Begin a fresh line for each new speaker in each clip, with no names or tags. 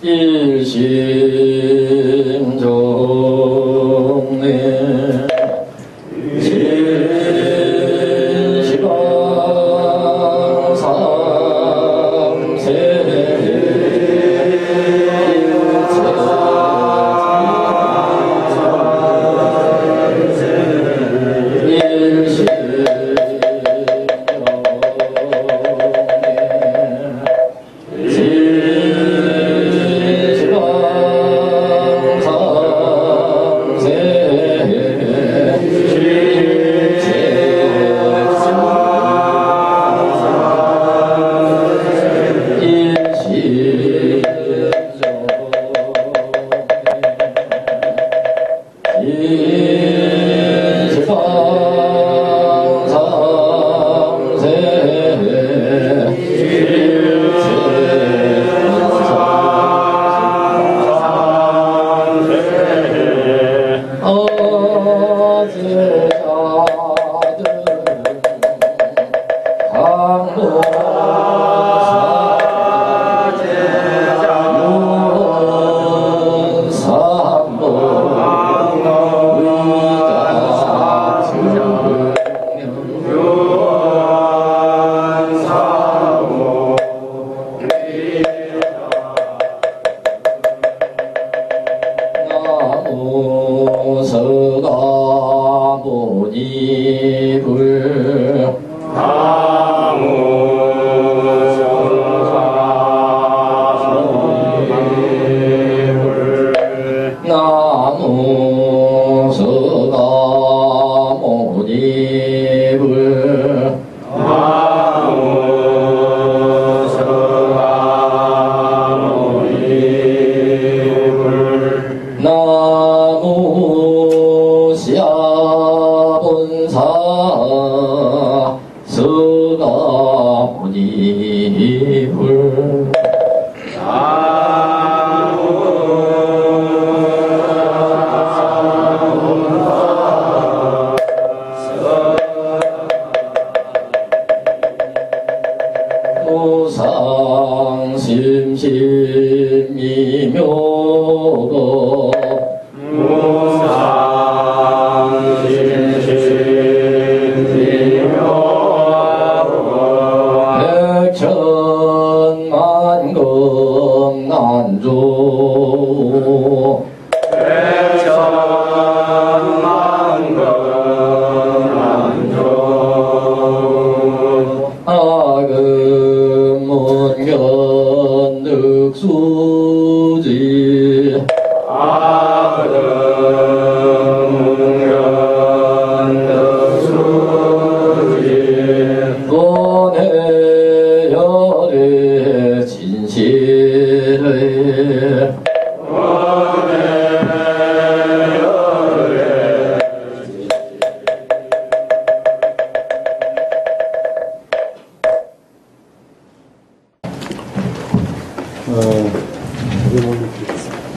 일심정내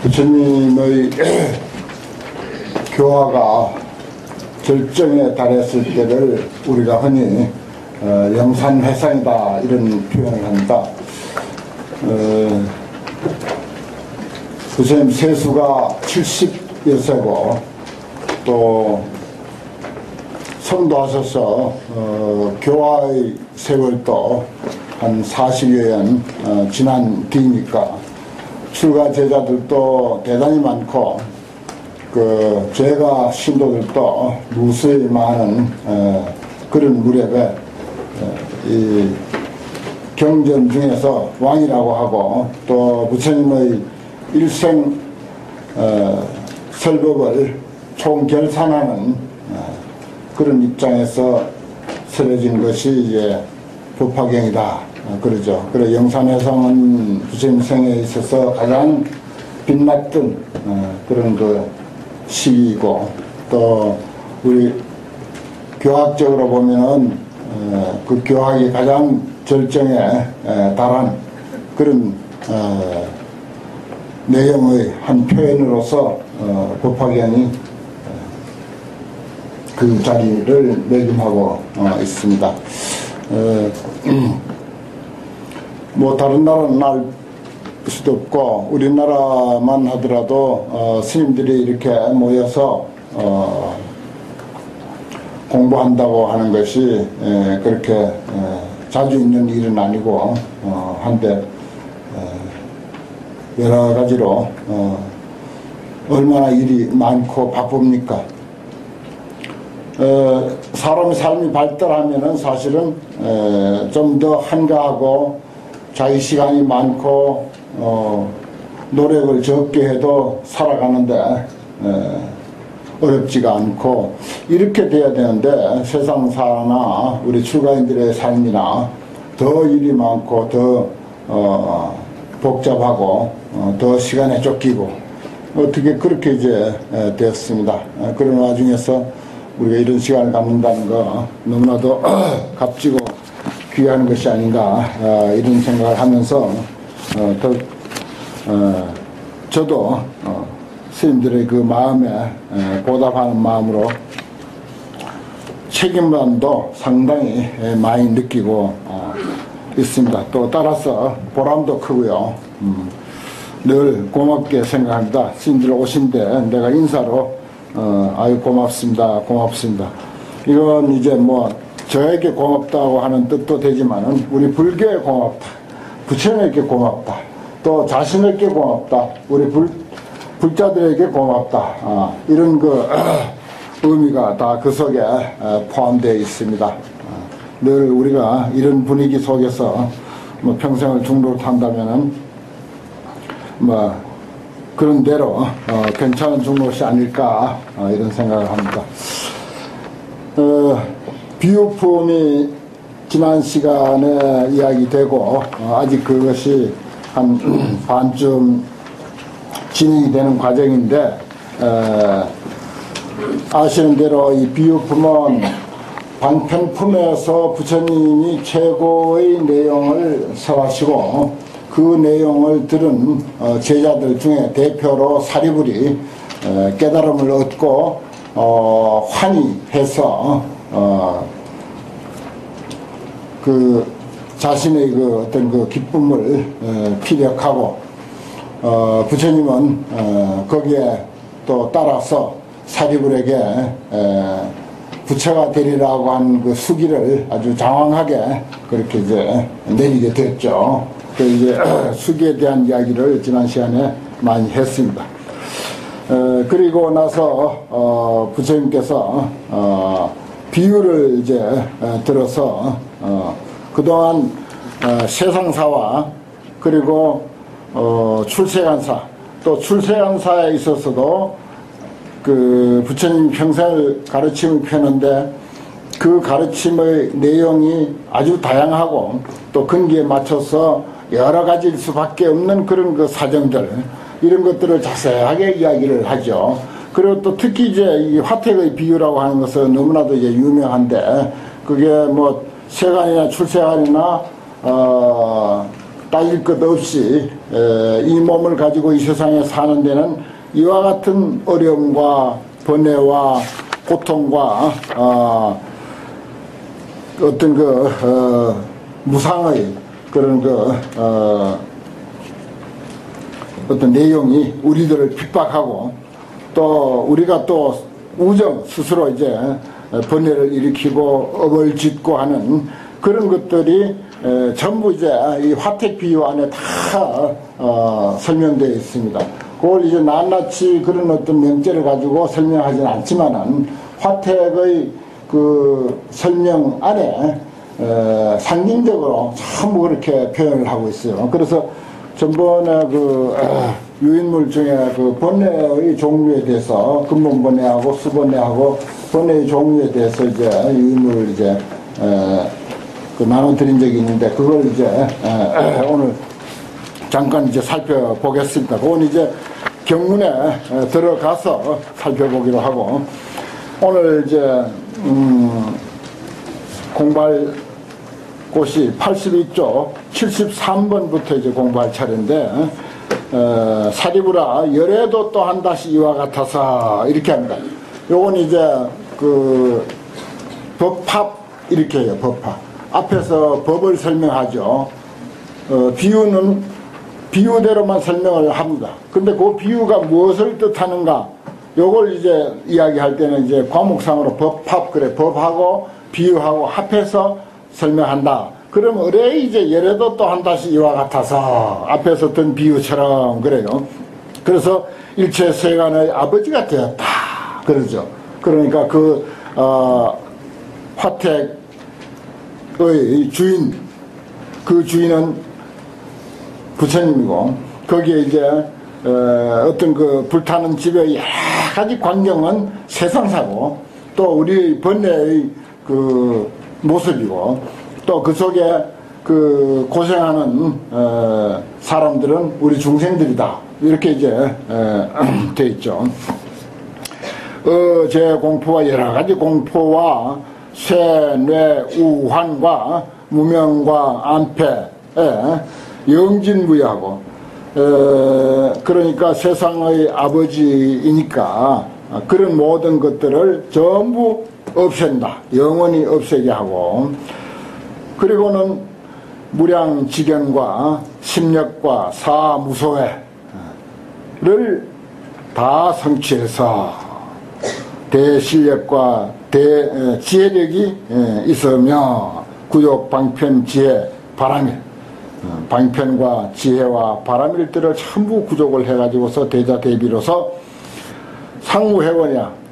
부처님의 교화가 절정에 달했을 때를 우리가 흔히 영산회상이다 이런 표현을 합니다. 부처님 세수가 70여세고 또 성도하셔서 교화의 세월도 한 40여 년 지난 뒤니까 출가 제자들도 대단히 많고 그 죄가 신도들도 무수히 많은 그런 무렵에 이 경전 중에서 왕이라고 하고 또 부처님의 일생 설법을 총결산하는 그런 입장에서 쓰여진 것이 이제 법화경이다 그러죠. 그래 영산회상은 부처님 생에 있어서 가장 빛났던 그런 그 시기이고 또 우리 교학적으로 보면은 그 교학이 가장 절정에 달한 그런 내용의 한 표현으로서 법화경이 그 자리를 매김하고 있습니다. 뭐 다른 나라는 알 수도 없고 우리나라만 하더라도 스님들이 이렇게 모여서 공부한다고 하는 것이 그렇게 자주 있는 일은 아니고 한데 여러 가지로 얼마나 일이 많고 바쁩니까? 사람의 삶이 발달하면은 사실은 좀 더 한가하고 자기 시간이 많고 노력을 적게 해도 살아가는데 어렵지가 않고 이렇게 돼야 되는데 세상사나 우리 출가인들의 삶이나 더 일이 많고 더 복잡하고 더 시간에 쫓기고 어떻게 그렇게 이제 되었습니다. 그런 와중에서 우리가 이런 시간을 갖는다는 거 너무나도 값지고 귀한 것이 아닌가 이런 생각을 하면서 저도 스님들의 그 마음에 보답하는 마음으로 책임감도 상당히 많이 느끼고 있습니다. 또 따라서 보람도 크고요. 늘 고맙게 생각합니다. 스님들 오신데 내가 인사로 아유 고맙습니다. 고맙습니다. 이건 이제 뭐 저에게 고맙다고 하는 뜻도 되지만은 우리 불교에 고맙다. 부처님에게 고맙다. 또 자신에게 고맙다. 우리 불자들에게 고맙다. 이런 그 의미가 다 그 속에 포함되어 있습니다. 늘 우리가 이런 분위기 속에서 뭐 평생을 중도를 탄다면은 뭐 그런 대로 괜찮은 중도시 아닐까 이런 생각을 합니다. 비유품이 지난 시간에 이야기되고 아직 그것이 한 반쯤 진행이 되는 과정인데 아시는 대로 이 비유품은 반편품에서 부처님이 최고의 내용을 설하시고 그 내용을 들은 제자들 중에 대표로 사리불이 깨달음을 얻고 환희해서 그 자신의 그 어떤 그 기쁨을 피력하고 부처님은 거기에 또 따라서 사리불에게 부처가 되리라고 한 그 수기를 아주 장황하게 그렇게 이제 내리게 됐죠. 그 이제 수기에 대한 이야기를 지난 시간에 많이 했습니다. 그리고 나서 부처님께서 비유를 이제 들어서 그동안 세상사와 그리고 출세간사 또 출세간사에 있어서도 그 부처님 평생을 가르침을 펴는데 그 가르침의 내용이 아주 다양하고 또 근기에 맞춰서 여러 가지일 수밖에 없는 그런 그 사정들 이런 것들을 자세하게 이야기를 하죠. 그리고 또 특히 이제 이 화택의 비유라고 하는 것은 너무나도 이제 유명한데 그게 뭐 세간이나 출세간이나 따질 것 없이 이 몸을 가지고 이 세상에 사는 데는 이와 같은 어려움과 번뇌와 고통과 어떤 그 무상의 그런 그 어떤 내용이 우리들을 핍박하고 또 우리가 또 우정 스스로 이제 번뇌를 일으키고 업을 짓고 하는 그런 것들이 전부 이제 이 화택 비유 안에 다 설명되어 있습니다. 그걸 이제 낱낱이 그런 어떤 명제를 가지고 설명하지는 않지만은 화택의 그 설명 안에 상징적으로 전부 그렇게 표현을 하고 있어요. 그래서 전번에 그 유인물 중에 그 번뇌의 종류에 대해서 근본번뇌하고 수번뇌하고 번뇌의 종류에 대해서 이제 유인물을 이제 그 나눠드린 적이 있는데 그걸 이제 오늘 잠깐 이제 살펴보겠습니다. 그건 이제 경문에 들어가서 살펴보기로 하고 오늘 이제 공부할 곳이 82쪽 73번부터 이제 공부할 차례인데 사리부라 열애도 또한 다시 이와 같아서 이렇게 합니다. 요건 이제 그 법합 이렇게 해요. 법합 앞에서 법을 설명하죠. 비유는 비유대로만 설명을 합니다. 근데 그 비유가 무엇을 뜻하는가 요걸 이제 이야기할 때는 이제 과목상으로 법합 그래 법하고 비유하고 합해서 설명한다. 그럼 의뢰 이제 예래도 또한 다시 이와 같아서 앞에서 든 비유처럼 그래요. 그래서 일체 세간의 아버지가 되었다. 그러죠. 그러니까 그 화택의 주인 그 주인은 부처님이고 거기에 이제 어떤 그 불타는 집의 여러 가지 광경은 세상사고 또 우리 번뇌의 그 모습이고 또 그 속에 그 고생하는 사람들은 우리 중생들이다 이렇게 이제 돼 있죠. 제 공포와 여러 가지 공포와 쇠, 뇌, 우환과 무명과 안패에 영진무야하고 그러니까 세상의 아버지이니까 그런 모든 것들을 전부 없앤다. 영원히 없애게 하고 그리고는 무량지견과 심력과 사무소회를 다 성취해서 대실력과 지혜력이 있으며 구욕 방편 지혜 바람일 방편과 지혜와 바람일들을 전부 구족을 해가지고서 대자대비로서 상무회원이야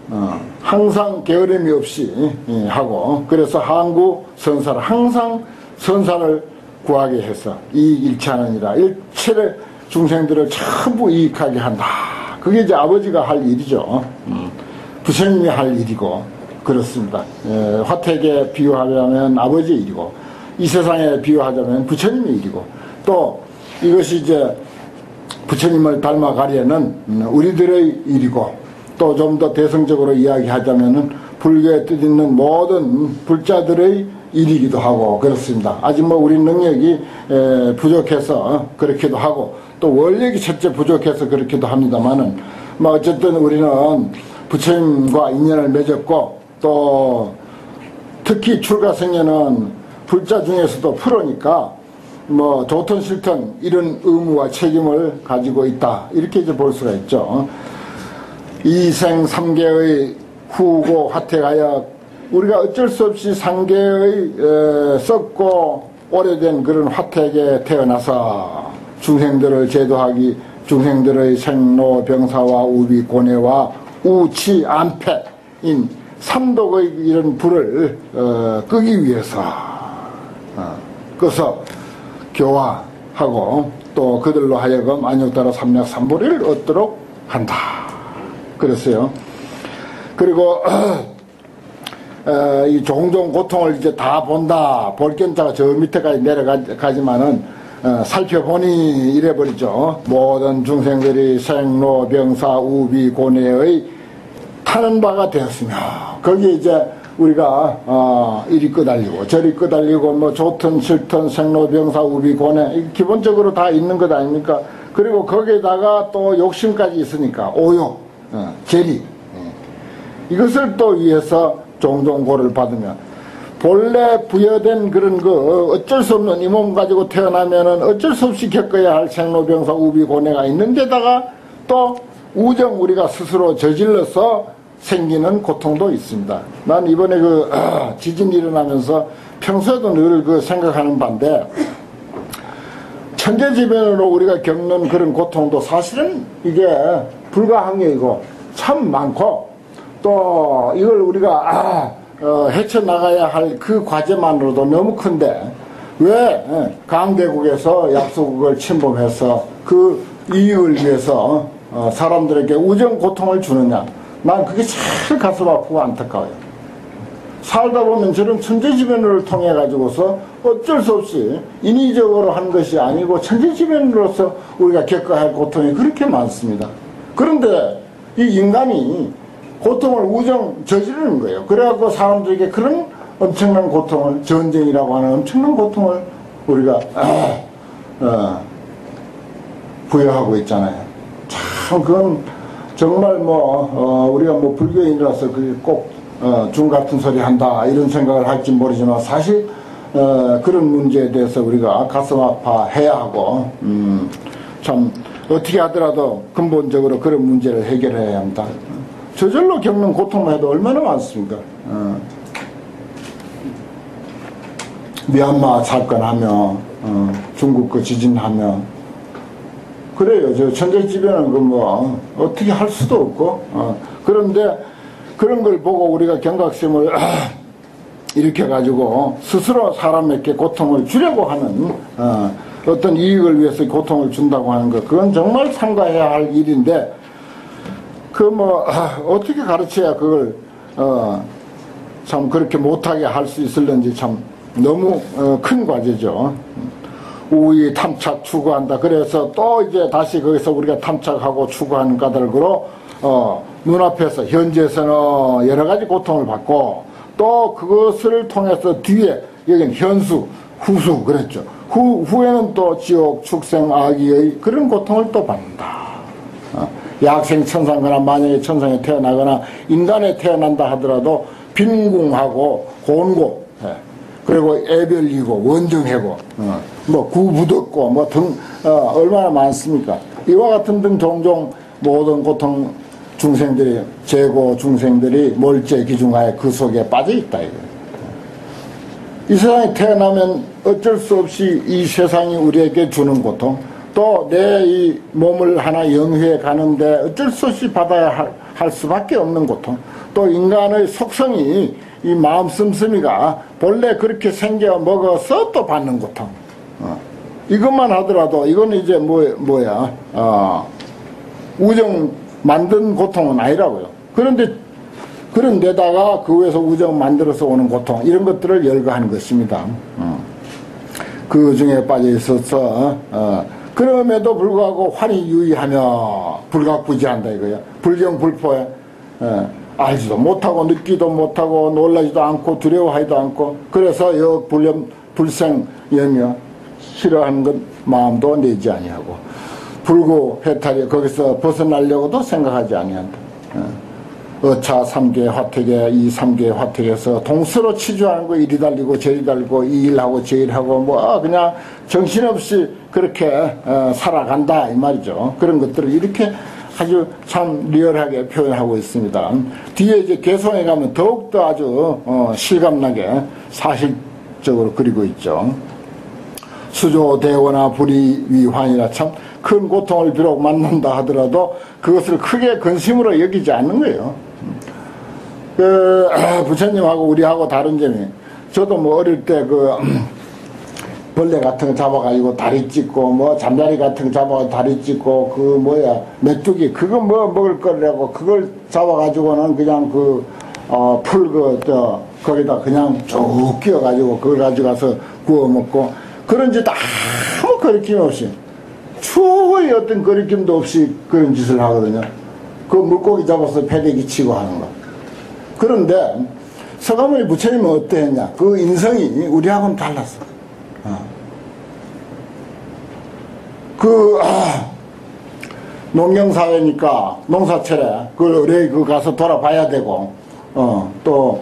항상 게으름이 없이 하고 그래서 항구 선사를 항상 선사를 구하게 해서 이익일치하느니라 일체의 중생들을 전부 이익하게 한다. 그게 이제 아버지가 할 일이죠. 부처님이 할 일이고 그렇습니다. 화택에 비유하자면 아버지의 일이고 이 세상에 비유하자면 부처님의 일이고 또 이것이 이제 부처님을 닮아가려는 우리들의 일이고 또 좀 더 대성적으로 이야기하자면은 불교에 뜻있는 모든 불자들의 일이기도 하고 그렇습니다. 아직 뭐 우리 능력이 부족해서 그렇기도 하고 또 원력이 첫째 부족해서 그렇기도 합니다만은 뭐 어쨌든 우리는 부처님과 인연을 맺었고 또 특히 출가생년은 불자 중에서도 프로니까 뭐 좋든 싫든 이런 의무와 책임을 가지고 있다 이렇게 이제 볼 수가 있죠. 이생 삼계의 후고 화택하여 우리가 어쩔 수 없이 상계의 썩고 오래된 그런 화택에 태어나서 중생들을 제도하기 중생들의 생로 병사와 우비 고뇌와 우치 안패인 삼독의 이런 불을 끄기 위해서 끄서 교화하고 또 그들로 하여금 안욕따라 삼략 삼보리를 얻도록 한다. 그랬어요. 그리고 이 종종 고통을 이제 다 본다. 볼견자가 저 밑에까지 내려가지만은 살펴보니 이래버리죠. 모든 중생들이 생로 병사 우비 고뇌의 타는 바가 되었으며 거기에 이제 우리가 이리 끄달리고 저리 끄달리고 뭐 좋든 싫든 생로 병사 우비 고뇌 기본적으로 다 있는 것 아닙니까? 그리고 거기에다가 또 욕심까지 있으니까 오욕 재리 이것을 또 위해서 종종 고를 받으면 본래 부여된 그런 거 어쩔 수 없는 이 몸 가지고 태어나면은 어쩔 수 없이 겪어야 할 생로병사 우비 고뇌가 있는데다가 또 우정 우리가 스스로 저질러서 생기는 고통도 있습니다. 난 이번에 그 지진이 일어나면서 평소에도 늘 그 생각하는 바인데 천재지변으로 우리가 겪는 그런 고통도 사실은 이게 불가항력이고 참 많고, 또 이걸 우리가 헤쳐나가야 할 그 과제만으로도 너무 큰데, 왜 강대국에서 약소국을 침범해서 그 이익을 위해서 사람들에게 우정 고통을 주느냐. 난 그게 제일 가슴 아프고 안타까워요. 살다 보면 저런 천재지변을 통해 가지고서 어쩔 수 없이 인위적으로 한 것이 아니고 천재지변으로서 우리가 겪어야 할 고통이 그렇게 많습니다. 그런데 이 인간이 고통을 저지르는 거예요. 그래갖고 사람들에게 그런 엄청난 고통을, 전쟁이라고 하는 엄청난 고통을 우리가 부여하고 있잖아요. 참 그건 정말 우리가 불교인이라서 그게 꼭 중 같은 소리 한다 이런 생각을 할지 모르지만, 사실 그런 문제에 대해서 우리가 가슴 아파해야 하고, 참 어떻게 하더라도 근본적으로 그런 문제를 해결해야 합니다. 저절로 겪는 고통만 해도 얼마나 많습니까? 미얀마 사건하며 중국 그 지진하며 그래요. 저 천재지변은 어떻게 할 수도 없고, 그런데 그런 걸 보고 우리가 경각심을 일으켜가지고 스스로 사람에게 고통을 주려고 하는 어떤 이익을 위해서 고통을 준다고 하는 것, 그건 정말 삼가해야 할 일인데, 어떻게 가르쳐야 그걸 참 그렇게 못하게 할 수 있을는지 참 너무 큰 과제죠. 우위 탐착 추구한다. 그래서 또 이제 다시 거기서 우리가 탐착하고 추구하는 까닭으로 눈앞에서 현재에서는 여러 가지 고통을 받고, 또 그것을 통해서 뒤에 여기는 현수, 후수 그랬죠. 후에는 또 지옥, 축생, 악의의 그런 고통을 또 받는다. 약생 천상거나 만약에 천상에 태어나거나 인간에 태어난다 하더라도 빈궁하고 곤고, 그리고 애별이고 원정해고 구부덕고 등 얼마나 많습니까? 이와 같은 등 종종 모든 고통 중생들이, 재고 중생들이 몰제 기중하에 그 속에 빠져 있다 이거예요. 이 세상에 태어나면 어쩔 수 없이 이 세상이 우리에게 주는 고통, 또 내 이 몸을 하나 영위해 가는데 어쩔 수 없이 받아야 할 수밖에 없는 고통, 또 인간의 속성이 이 마음 씀씀이가 본래 그렇게 생겨 먹어서 또 받는 고통, 이것만 하더라도 이건 이제 우정 만든 고통은 아니라고요. 그런데다가 그 위에서 우정 만들어서 오는 고통, 이런 것들을 열거하는 것입니다. 그 중에 빠져 있어서 그럼에도 불구하고 환희유의하며 불각부지한다 이거야. 불경불포에 알지도 못하고 느끼도 못하고 놀라지도 않고 두려워하지도 않고, 그래서 불생여며 싫어하는 것 마음도 내지 아니하고, 불구해탈이 거기서 벗어나려고도 생각하지 아니한다. 어차 삼계 화택에, 이 삼계 화택에서 동서로 치주하는 거, 이리 달리고 저리 달리고 이 일하고 저 일하고 그냥 정신없이 그렇게 살아간다 이 말이죠. 그런 것들을 이렇게 아주 참 리얼하게 표현하고 있습니다. 뒤에 이제 개성에 가면 더욱더 아주 실감나게 사실적으로 그리고 있죠. 수조대원아 불이위환이라, 참 큰 고통을 비록 만난다 하더라도 그것을 크게 근심으로 여기지 않는 거예요. 부처님하고 우리하고 다른 점이, 저도 어릴 때 벌레 같은 거 잡아가지고 다리 찢고, 잠자리 같은 거 잡아가지고 다리 찢고, 메뚜기, 그거 먹을 거라고 그걸 잡아가지고는 그냥 거기다 그냥 쭉 끼워가지고 그걸 가져가서 구워 먹고, 그런 짓 아무 거리낌 없이, 추후의 어떤 거리낌도 없이 그런 짓을 하거든요. 그 물고기 잡아서 패대기 치고 하는 거. 그런데 서가모니 부처님은 어떠했냐? 그 인성이 우리하고는 달랐어. 농경사회니까 농사철에 그걸 의뢰 가서 돌아봐야 되고, 또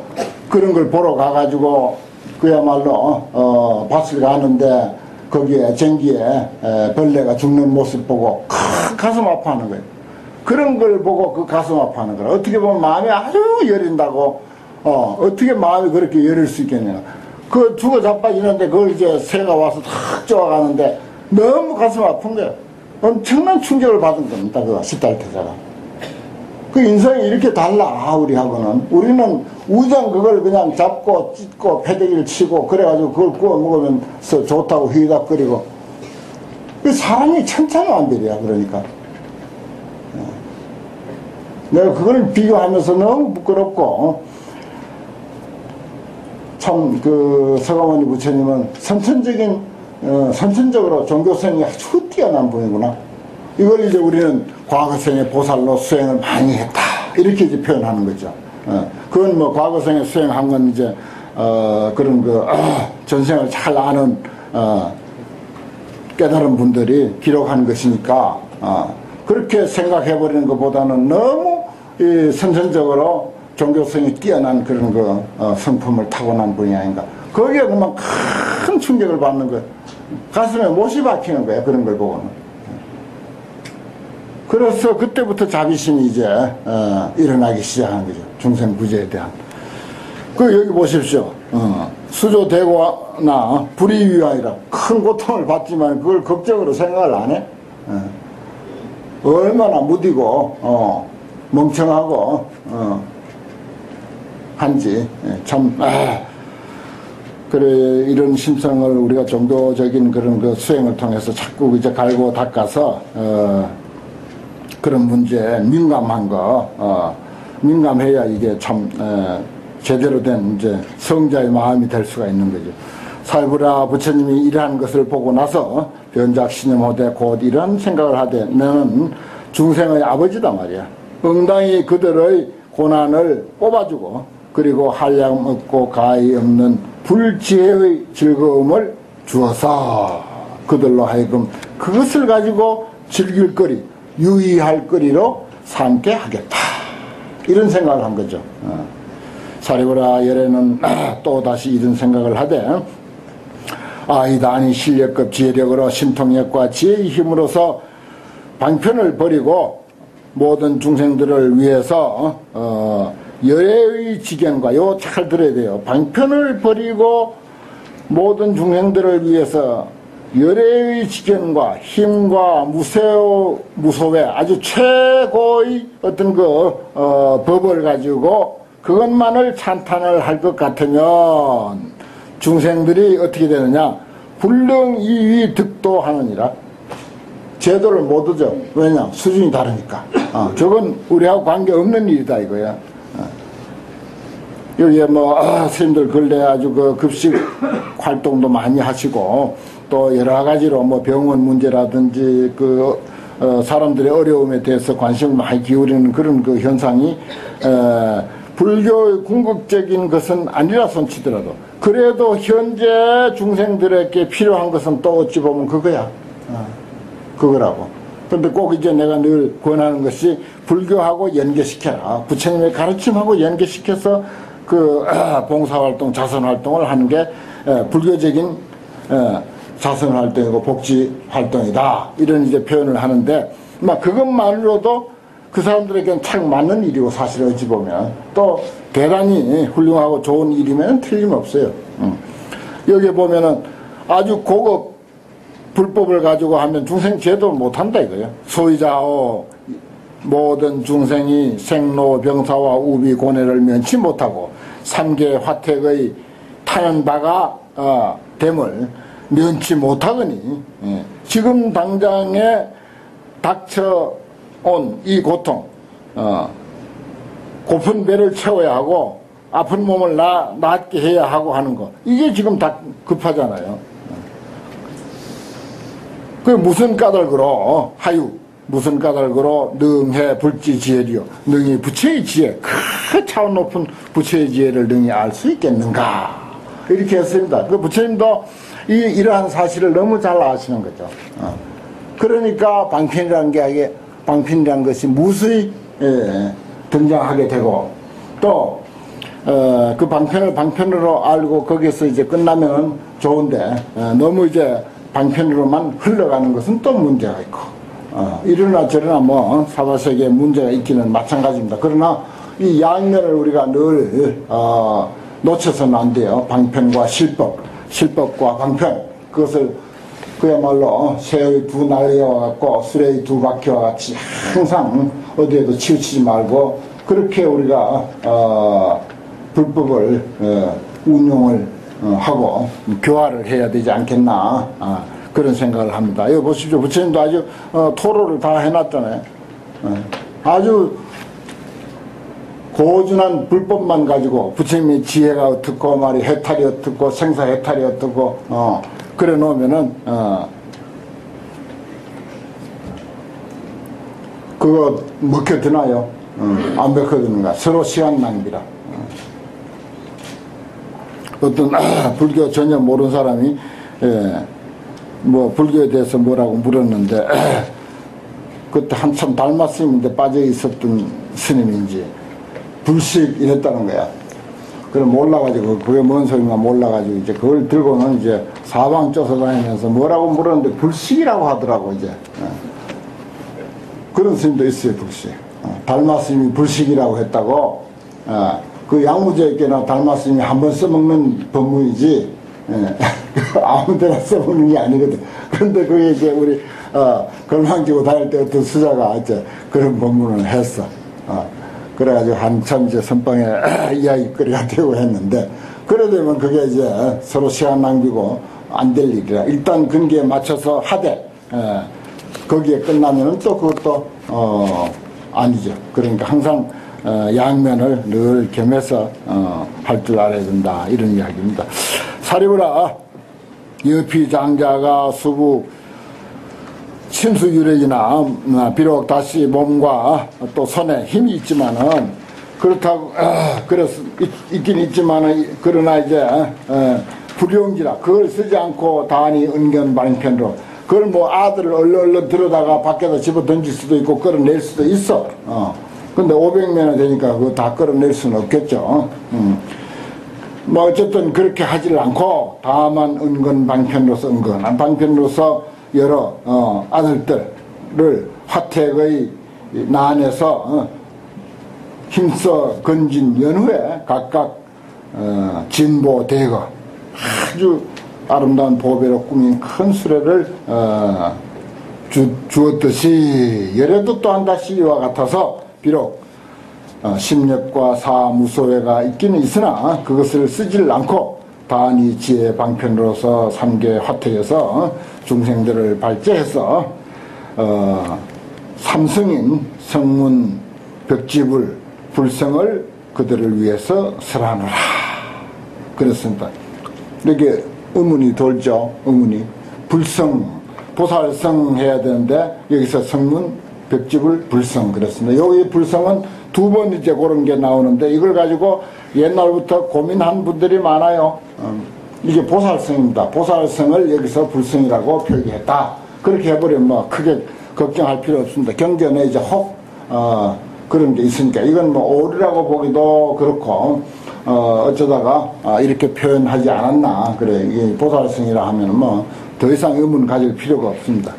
그런 걸 보러 가가지고 그야말로 밭을 가는데 거기에 전기에 벌레가 죽는 모습 보고 가슴 아파하는 거예요. 그런 걸 보고 그 가슴 아파하는 거예요. 어떻게 보면 마음이 아주 여린다고, 어떻게 마음이 그렇게 여릴 수 있겠냐. 죽어 자빠지는데 그걸 이제 새가 와서 탁 쪼아가는데 너무 가슴 아픈 거예요. 엄청난 충격을 받은 겁니다. 그 시달태자가. 그 인생이 이렇게 달라, 우리하고는. 우리는 우정 그걸 그냥 잡고 찢고 패대기를 치고 그래가지고 그걸 구워 먹으면서 좋다고 휘덕거리고. 그 사람이 천차만별이야, 그러니까. 내가 그걸 비교하면서 너무 부끄럽고, 참, 서가모니 부처님은 선천적으로 종교성이 아주 뛰어난 분이구나. 이걸 이제 우리는 과거생에 보살로 수행을 많이 했다. 이렇게 이제 표현하는 거죠. 그건 뭐 과거생에 수행한 건 이제, 전생을 잘 아는, 깨달은 분들이 기록한 것이니까, 그렇게 생각해버리는 것보다는 너무 이 선천적으로 종교성이 뛰어난 그런 성품을 타고난 분이 아닌가. 거기에 그만 큰 충격을 받는 거예요. 가슴에 못이 박히는 거예요. 그런 걸 보고는. 그래서 그때부터 자비심이 이제 일어나기 시작한 거죠. 중생 구제에 대한. 여기 보십시오. 수조되거나 불의위하이라 큰 고통을 받지만 그걸 걱정으로 생각을 안 해. 얼마나 무디고 멍청하고 한지 참 그래 이런 심성을 우리가 종교적인 그런 수행을 통해서 자꾸 이제 갈고 닦아서 그런 문제에 민감한 거 민감해야 이게 참 제대로 된 이제 성자의 마음이 될 수가 있는 거죠. 사회부라 부처님이 이러한 것을 보고 나서 변작 신념호대 곧 이런 생각을 하되 너는 중생의 아버지다 말이야. 응당히 그들의 고난을 뽑아주고 그리고 한량 없고 가히 없는 불지혜의 즐거움을 주어서 그들로 하여금 그것을 가지고 즐길 거리 유의할 거리로 삼게 하겠다. 이런 생각을 한 거죠. 사리부라 열애는 또다시 이런 생각을 하되 이단이 실력급 지혜력으로 신통력과 지혜의 힘으로서 방편을 버리고 모든 중생들을 위해서 열애의 지경과 요 잘 들어야 돼요. 방편을 버리고 모든 중생들을 위해서 열애의 지경과 힘과 무소의 아주 최고의 어떤 법을 가지고 그것만을 찬탄을 할 것 같으면 중생들이 어떻게 되느냐 불능이위 득도하느니라. 제도를 못 얻죠. 왜냐 수준이 다르니까. 저건 우리하고 관계없는 일이다 이거야. 여기에 스님들 근래 아주 급식 활동도 많이 하시고 또 여러 가지로 병원 문제라든지 사람들의 어려움에 대해서 관심을 많이 기울이는 그런 현상이 불교의 궁극적인 것은 아니라 손치더라도 그래도 현재 중생들에게 필요한 것은 또 어찌 보면 그거야. 그거라고. 그런데 꼭 이제 내가 늘 권하는 것이 불교하고 연계시켜라. 부처님의 가르침하고 연계시켜서 봉사활동, 자선활동을 하는 게 불교적인 자선활동이고 복지활동이다. 이런 이제 표현을 하는데 그것만으로도 그 사람들에게는 참 맞는 일이고 사실 어찌 보면 또 대단히 훌륭하고 좋은 일이면 틀림없어요. 여기 보면은 아주 고급 불법을 가지고 하면 중생 제도를 못한다 이거예요. 소이자오 모든 중생이 생로 병사와 우비 고뇌를 면치 못하고 삼계 화택의 타는 바가 됨을 면치 못하거니 지금 당장에 닥쳐온 이 고통 고픈 배를 채워야 하고 아픈 몸을 낫게 해야 하고 하는 거 이게 지금 다 급하잖아요. 그 무슨 까닭으로 하유 무슨 까닭으로 능해 불지지혜리요 능히 부처의 지혜 그 차원 높은 부처의 지혜를 능히 알 수 있겠는가 이렇게 했습니다. 그 부처님도 이러한 사실을 너무 잘 아시는 거죠. 그러니까 방편이라는 것이 무수히 등장하게 되고 또 그 방편을 방편으로 알고 거기서 이제 끝나면 좋은데 너무 이제 방편으로만 흘러가는 것은 또 문제가 있고 이러나 저러나 사바세계에 문제가 있기는 마찬가지입니다. 그러나 이 양면을 우리가 늘 놓쳐서는 안 돼요. 방편과 실법과 방편 그것을 그야말로 새의 두 날개와 같고 수레의 두 바퀴와 같이 항상 어디에도 치우치지 말고 그렇게 우리가 불법을 운용을 하고 교화를 해야 되지 않겠나 그런 생각을 합니다. 여기 보십시오. 부처님도 아주 토로를 다 해놨잖아요. 아주 고준한 불법만 가지고 부처님의 지혜가 어떻고 말이 해탈이 어떻고 생사 해탈이 어떻고 그래 놓으면은 그거 먹혀드나요? 안 먹혀드는가? 서로 시간 낭비라. 어떤 불교 전혀 모르는 사람이 뭐 불교에 대해서 뭐라고 물었는데 그때 한참 달마스님인데 빠져 있었던 스님인지 불식 이랬다는 거야. 그럼 몰라가지고 그게 뭔 소리인가 몰라가지고 이제 그걸 들고는 이제 사방 쪄서 다니면서 뭐라고 물었는데 불식이라고 하더라고 이제. 그런 스님도 있어요. 불식. 달마스님이 불식이라고 했다고. 그 양무제에게나 달마스님이 한번 써먹는 법문이지 아무데나 써먹는 게 아니거든. 그런데 그게 이제 우리 걸망지고 다닐 때 어떤 수자가 이제 그런 법문을 했어. 그래가지고 한참 이제 선방에 이야기거리가 되고 했는데, 그래 되면 그게 이제 서로 시간 낭비고 안 될 일이라. 일단 근기에 맞춰서 하되, 거기에 끝나면은 또 그것도, 아니죠. 그러니까 항상, 양면을 늘 겸해서, 할 줄 알아야 된다. 이런 이야기입니다. 사리부라, 여피 장자가 수부, 침수유력이나 비록 다시 몸과 또 손에 힘이 있지만은 그렇다고 그래서 있긴 있지만은 그러나 이제 불용지라 그걸 쓰지 않고 다니 은견방편으로 그걸 뭐 아들을 얼른 들어다가 밖에다 집어 던질 수도 있고 끌어낼 수도 있어. 근데 500명이 되니까 그거 다 끌어낼 수는 없겠죠. 뭐 어쨌든 그렇게 하질 않고 다만 은근방편으로서 은근한 방편으로서 여러 아들들을 화택의 난에서 힘써 건진 연후에 각각 진보되고 아주 아름다운 보배로 꾸민 큰 수레를 주었듯이 열애도 또한 다시 이와 같아서 비록 심력과 사무소회가 있기는 있으나 그것을 쓰질 않고 단이 지혜 방편으로서 삼계 화택에서 중생들을 발제해서 삼성인 성문 벽지불 불성을 그들을 위해서 설하노라 그랬습니다. 이렇게 의문이 돌죠. 의문이 불성 보살성 해야 되는데 여기서 성문 벽지불 불성 그랬습니다. 여기 불성은 두 번 이제 그런 게 나오는데 이걸 가지고 옛날부터 고민한 분들이 많아요. 이게 보살성입니다. 보살성을 여기서 불성이라고 표기했다. 그렇게 해버리면 뭐 크게 걱정할 필요 없습니다. 경전에 이제 혹 그런 게 있으니까 이건 뭐 오류라고 보기도 그렇고 어쩌다가 이렇게 표현하지 않았나. 그래 이게 보살성이라 하면 뭐 더 이상 의문 가질 필요가 없습니다.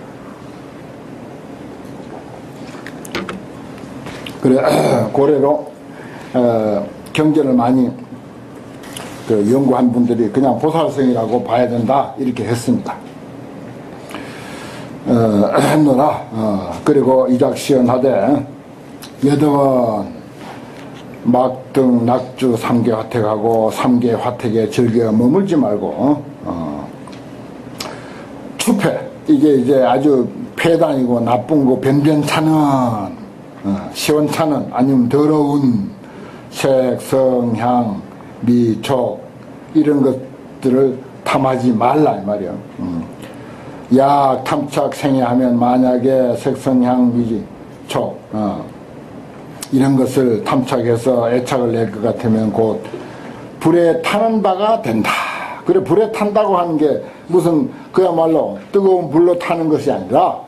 그래 고래로 경전을 많이 그 연구한 분들이 그냥 보살성이라고 봐야 된다 이렇게 했습니다. 했노라. 그리고 이작시연하되 여등은 막등 낙주 삼계 화택하고 삼계 화택에 즐겨 머물지 말고 추패 이게 이제 아주 폐단이고 나쁜 거 변변찮은 시원찮은 아니면 더러운 색, 성, 향, 미, 촉 이런 것들을 탐하지 말라 이 말이야. 약 탐착 생애하면 만약에 색, 성, 향, 미, 촉 이런 것을 탐착해서 애착을 낼 것 같으면 곧 불에 타는 바가 된다. 그래 불에 탄다고 하는 게 무슨 그야말로 뜨거운 불로 타는 것이 아니라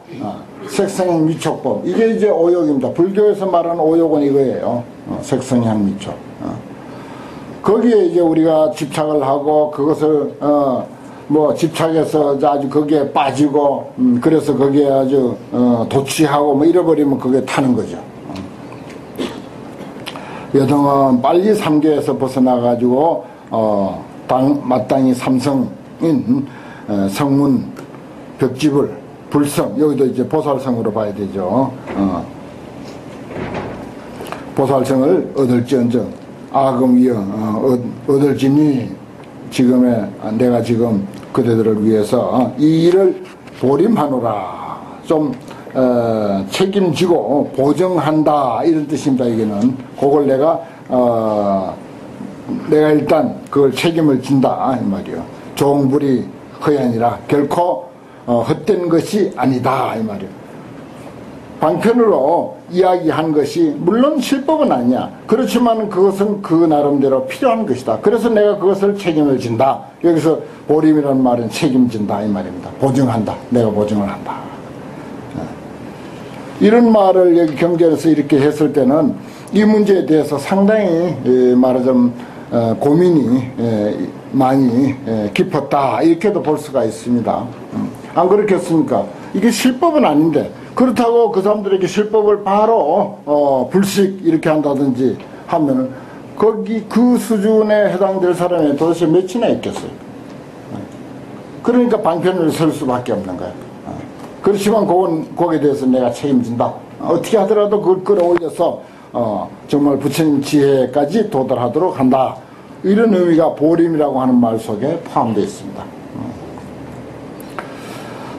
색성향 미촉법 이게 이제 오욕입니다. 불교에서 말하는 오욕은 이거예요. 색성향 미촉. 거기에 이제 우리가 집착을 하고 그것을 뭐 집착해서 아주 거기에 빠지고 그래서 거기에 아주 도취하고 뭐 잃어버리면 그게 타는 거죠. 여등은 빨리 삼계에서 벗어나가지고 마땅히 삼성인 성문 벽지불, 불성, 여기도 이제 보살성으로 봐야 되죠. 보살성을 얻을지언정 아금위영 얻을지니 지금의 내가 지금 그대들을 위해서 이 일을 보림하노라. 좀 책임지고 보정한다 이런 뜻입니다. 이게는 그걸 내가 일단 그걸 책임을 진다 이 말이요. 종불이 허연이라 결코 헛된 것이 아니다 이 말이요. 방편으로 이야기한 것이 물론 실법은 아니야. 그렇지만 그것은 그 나름대로 필요한 것이다. 그래서 내가 그것을 책임을 진다. 여기서 보림이라는 말은 책임진다 이 말입니다. 보증한다. 내가 보증을 한다. 이런 말을 여기 경전에서 이렇게 했을 때는 이 문제에 대해서 상당히 말하자면 고민이 많이 깊었다 이렇게도 볼 수가 있습니다. 안 그렇겠습니까? 이게 실법은 아닌데 그렇다고 그 사람들에게 실법을 바로 불식 이렇게 한다든지 하면은 거기 그 수준에 해당될 사람이 도대체 몇이나 있겠어요. 그러니까 방편을 설 수밖에 없는 거예요. 그렇지만 거기에 대해서 내가 책임진다. 어떻게 하더라도 그걸 끌어올려서 정말 부처님 지혜까지 도달하도록 한다. 이런 의미가 보림이라고 하는 말 속에 포함되어 있습니다.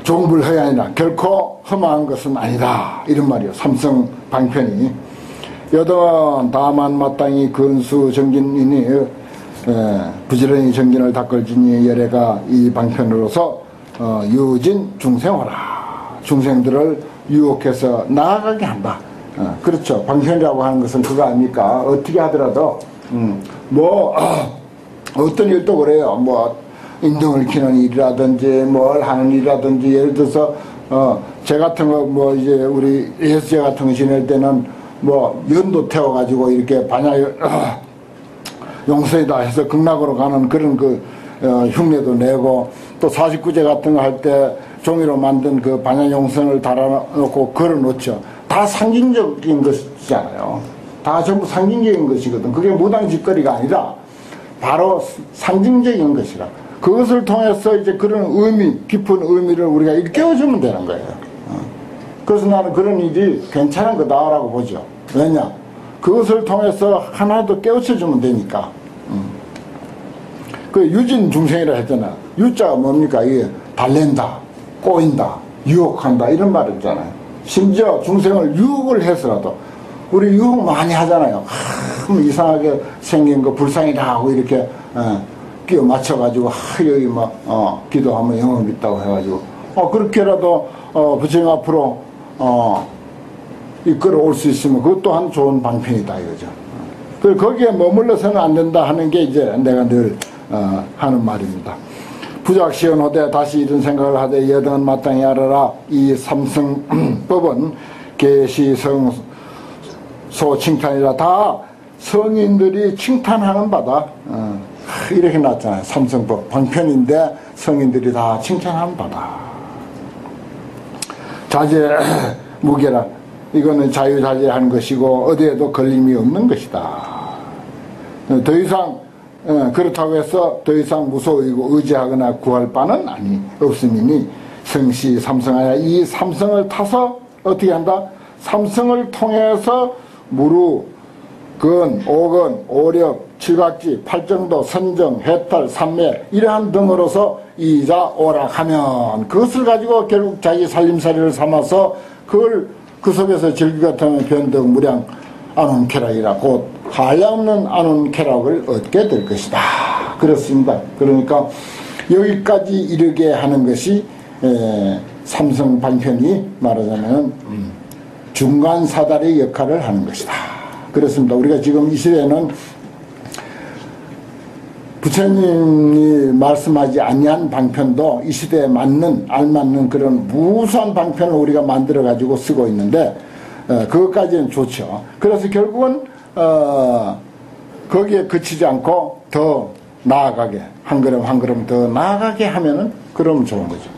종불허연이라 결코 험한 것은 아니다. 이런 말이요. 삼성 방편이 여던 다만 마땅히 근수 정진이니 부지런히 정진을 닦을지니 열애가 이 방편으로서 유진 중생호라. 중생들을 유혹해서 나아가게 한다. 그렇죠. 방편이라고 하는 것은 그거 아닙니까? 어떻게 하더라도 어떤 일도 그래요. 인등을 키는 일이라든지 뭘 하는 일이라든지 예를 들어서 제 같은 거 이제 우리 예수제 같은 거 지낼 때는 연도 태워가지고 이렇게 반야 용서이다 해서 극락으로 가는 그런 흉내도 내고 또 49제 같은 거 할 때 종이로 만든 그 반야용선을 달아놓고 걸어놓죠. 다 상징적인 것이잖아요. 다 전부 상징적인 것이거든. 그게 무당짓거리가 아니라 바로 상징적인 것이라. 그것을 통해서 이제 그런 깊은 의미를 우리가 일깨워주면 되는 거예요. 그래서 나는 그런 일이 괜찮은 거다라고 보죠. 왜냐? 그것을 통해서 하나도 깨우쳐주면 되니까. 그 유진 중생이라 했잖아. 유자가 뭡니까? 이게 달랜다, 꼬인다, 유혹한다 이런 말이잖아요. 심지어 중생을 유혹을 해서라도 우리 유혹 많이 하잖아요. 이상하게 생긴 거 불상이다 하고 이렇게 끼워 맞춰가지고 여기 기도하면 영업 있다고 해가지고 그렇게라도 부처님 앞으로 이끌어 올 수 있으면 그것 또한 좋은 방편이다 이거죠. 그리고 거기에 머물러서는 안 된다 하는 게 이제 내가 늘 하는 말입니다. 부작시연호되 다시 이런 생각을 하되 여등은 마땅히 알아라. 이 삼성법은 계시성 소칭탄이라 다 성인들이 칭탄하는 바다. 이렇게 났잖아요. 삼성법 방편인데 성인들이 다 칭찬하는 바다. 자제 무게라. 이거는 자유자재한 것이고 어디에도 걸림이 없는 것이다. 더 이상 그렇다고 해서 더 이상 무소이고 의지하거나 구할 바는 없음이니 성시 삼성하야. 이 삼성을 타서 어떻게 한다? 삼성을 통해서 무루, 근, 오근, 오력, 칠각지, 팔정도, 선정, 해탈, 삼매 이러한 등으로서 이자 오락하면 그것을 가지고 결국 자기 살림살이를 삼아서 그걸 그 속에서 즐기 같으면 변덕 무량 안온쾌락이라 곧 한량없는 안온쾌락을 얻게 될 것이다. 그렇습니다. 그러니까 여기까지 이르게 하는 것이 삼성 방편이 말하자면 중간 사달의 역할을 하는 것이다. 그렇습니다. 우리가 지금 이 시대에는 부처님이 말씀하지 아니한 방편도 이 시대에 알맞는 그런 무수한 방편을 우리가 만들어 가지고 쓰고 있는데 그것까지는 좋죠. 그래서 결국은 거기에 그치지 않고 더 나아가게 한 걸음 한 걸음 더 나아가게 하면은 그러면 좋은 거죠.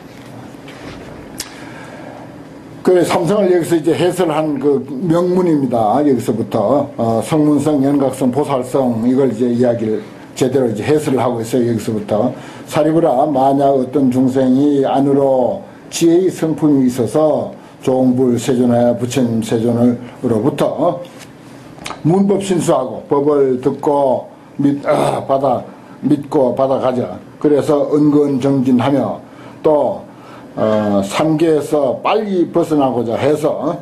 그 삼성을 여기서 이제 해설한 그 명문입니다. 여기서부터 성문성, 연각성, 보살성 이걸 이제 이야기를 제대로 이제 해설을 하고 있어요. 여기서부터 사리부라 만약 어떤 중생이 안으로 지혜의 성품이 있어서 종불 세존하여 부처님 세존으로부터 문법 신수하고 법을 듣고 믿고 받아가자. 그래서 은근정진하며 또 삼계에서 빨리 벗어나고자 해서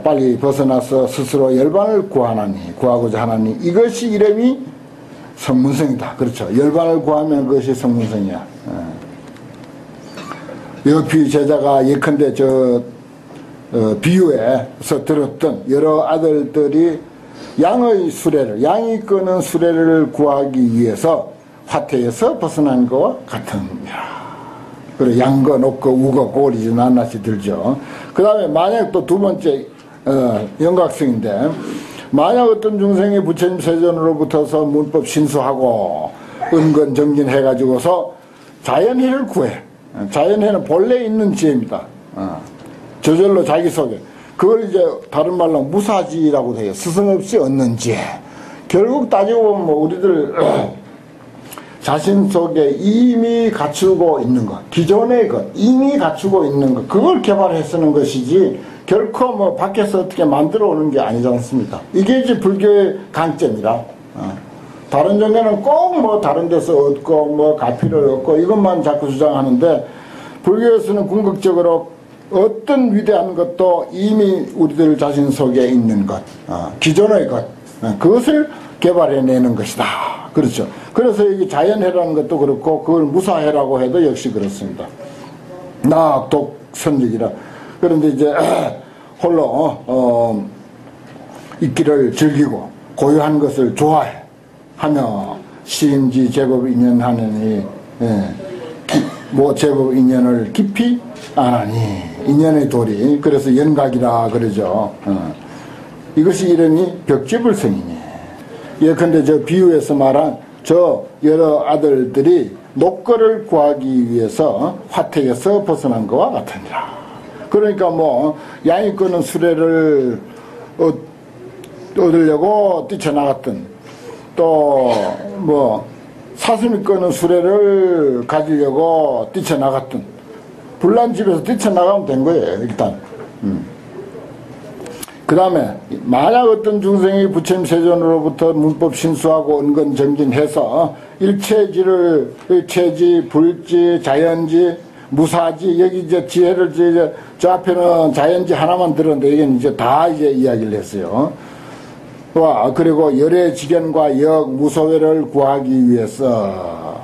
빨리 벗어나서 스스로 열반을 구하고자 하나니 이것이 이름이 성문성이다. 그렇죠. 열반을 구하면 그것이 성문성이야. 여피 제자가 예컨대 비유에서 들었던 여러 아들들이 양의 수레를, 양이 끄는 수레를 구하기 위해서 화태에서 벗어난 것과 같으니라. 그래, 양거, 녹거, 우거, 고리지 낱낱이 들죠. 그 다음에 만약 또 두 번째, 영각성인데, 만약 어떤 중생이 부처님 세존으로부터서 문법 신수하고, 은근정진 해가지고서 자연해를 구해. 자연해는 본래 있는 지혜입니다. 저절로 자기 속에. 그걸 이제 다른 말로 무사지라고 해요. 스승 없이 얻는 지혜. 결국 따지고 보면 뭐 우리들, 자신 속에 이미 갖추고 있는 것, 기존의 것, 이미 갖추고 있는 것, 그걸 개발해 쓰는 것이지, 결코 뭐 밖에서 어떻게 만들어 오는 게 아니지 않습니까? 이게 이제 불교의 강점이라. 다른 종교는 꼭 뭐 다른 데서 얻고, 뭐 가피를 얻고, 이것만 자꾸 주장하는데, 불교에서는 궁극적으로 어떤 위대한 것도 이미 우리들 자신 속에 있는 것, 기존의 것, 그것을 개발해내는 것이다. 그렇죠. 그래서 여기 자연해라는 것도 그렇고 그걸 무사해라고 해도 역시 그렇습니다. 낙독 선적이라. 그런데 이제 홀로 있기를 즐기고 고유한 것을 좋아해 하며 시인지 제법 인연하느니 뭐 제법 인연을 깊이 아니 인연의 도리. 그래서 연각이라 그러죠. 이것이 이름이 벽지불성이니. 예컨대 저 비유에서 말한 저 여러 아들들이 녹거를 구하기 위해서 화택에서 벗어난 것과 같으니라. 그러니까 뭐 양이 끄는 수레를 얻으려고 뛰쳐나갔던, 또 뭐 사슴이 끄는 수레를 가지려고 뛰쳐나갔던, 불난집에서 뛰쳐나가면 된 거예요. 일단 그 다음에 만약 어떤 중생이 부처님 세존으로부터 문법 신수하고 은근정진해서 일체지, 불지, 자연지, 무사지, 여기 이제 지혜를 저 앞에는 자연지 하나만 들었는데 여기는 이제 다 이제 이야기를 했어요. 와, 그리고 열의 지견과 역, 무소회를 구하기 위해서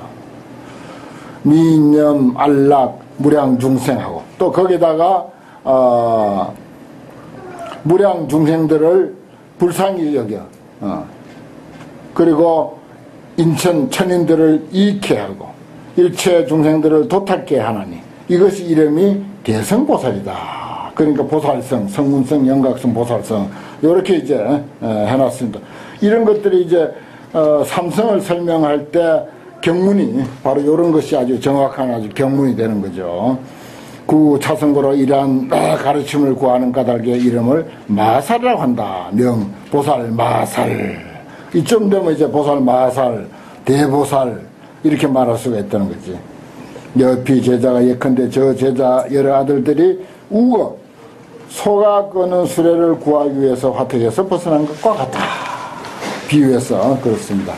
미념, 안락, 무량 중생하고 또 거기다가 무량 중생들을 불쌍히 여겨, 그리고 인천 천인들을 이익해 하고 일체 중생들을 도탈케 하나니 이것이 이름이 대성보살이다. 그러니까 보살성, 성문성, 영각성, 보살성 이렇게 이제 해놨습니다. 이런 것들이 이제 삼성을 설명할 때 경문이 바로 이런 것이 아주 정확한 아주 경문이 되는 거죠. 구차성고로 이러한 가르침을 구하는 까닭의 이름을 마살이라고 한다. 명, 보살, 마살. 이쯤 되면 이제 보살, 마살, 대보살 이렇게 말할 수가 있다는 거지. 여피 제자가 예컨대 저 제자 여러 아들들이 우거, 소가 끄는 수레를 구하기 위해서 화택에서 벗어난 것과 같다. 비유해서 그렇습니다.